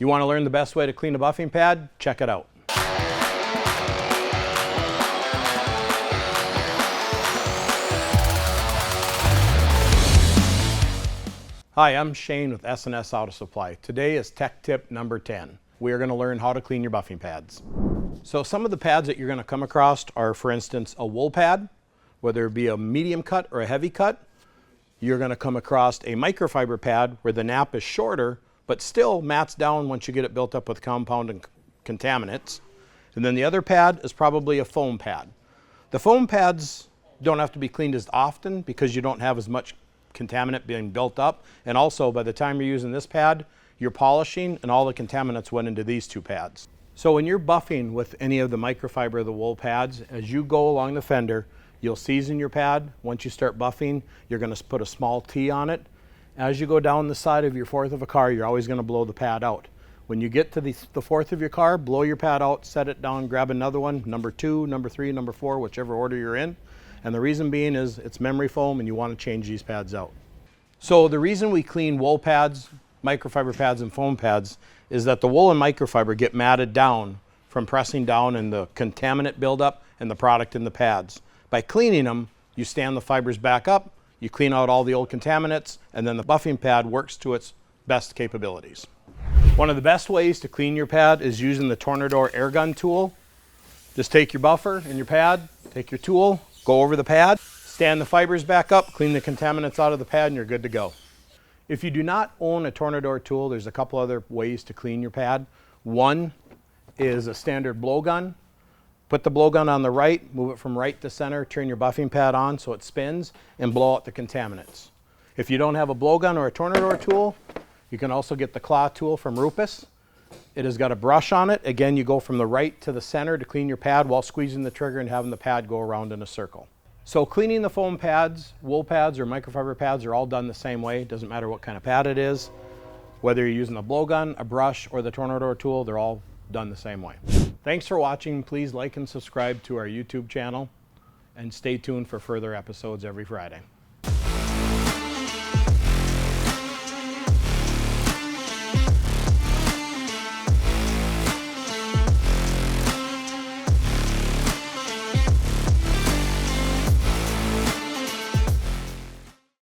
You want to learn the best way to clean a buffing pad? Check it out. Hi, I'm Shane with S&S Auto Supply. Today is tech tip number 10. We are going to learn how to clean your buffing pads. So some of the pads that you're going to come across are, for instance, a wool pad, whether it be a medium cut or a heavy cut. You're going to come across a microfiber pad where the nap is shorter, but still mats down once you get it built up with compound and contaminants. And then the other pad is probably a foam pad. The foam pads don't have to be cleaned as often because you don't have as much contaminant being built up. And also, by the time you're using this pad, you're polishing and all the contaminants went into these two pads. So when you're buffing with any of the microfiber or the wool pads, as you go along the fender, you'll season your pad. Once you start buffing, you're going to put a small T on it. As you go down the side of your fourth of a car, you're always going to blow the pad out. When you get to the fourth of your car, blow your pad out, set it down, grab another one, number 2, number 3, number 4, whichever order you're in. And the reason being is it's memory foam and you want to change these pads out. So the reason we clean wool pads, microfiber pads, and foam pads is that the wool and microfiber get matted down from pressing down and the contaminant buildup and the product in the pads. By cleaning them, you stand the fibers back up, you clean out all the old contaminants, and then the buffing pad works to its best capabilities. One of the best ways to clean your pad is using the Tornador air gun tool. Just take your buffer and your pad, take your tool, go over the pad, stand the fibers back up, clean the contaminants out of the pad, and you're good to go. If you do not own a Tornador tool, there's a couple other ways to clean your pad. One is a standard blowgun. Put the blowgun on the right, move it from right to center, turn your buffing pad on so it spins, and blow out the contaminants. If you don't have a blowgun or a Tornador tool, you can also get the claw tool from Rupes. It has got a brush on it. Again, you go from the right to the center to clean your pad while squeezing the trigger and having the pad go around in a circle. So cleaning the foam pads, wool pads, or microfiber pads are all done the same way. It doesn't matter what kind of pad it is. Whether you're using a blowgun, a brush, or the Tornador tool, they're all done the same way. Thanks for watching. Please like and subscribe to our YouTube channel and stay tuned for further episodes every Friday.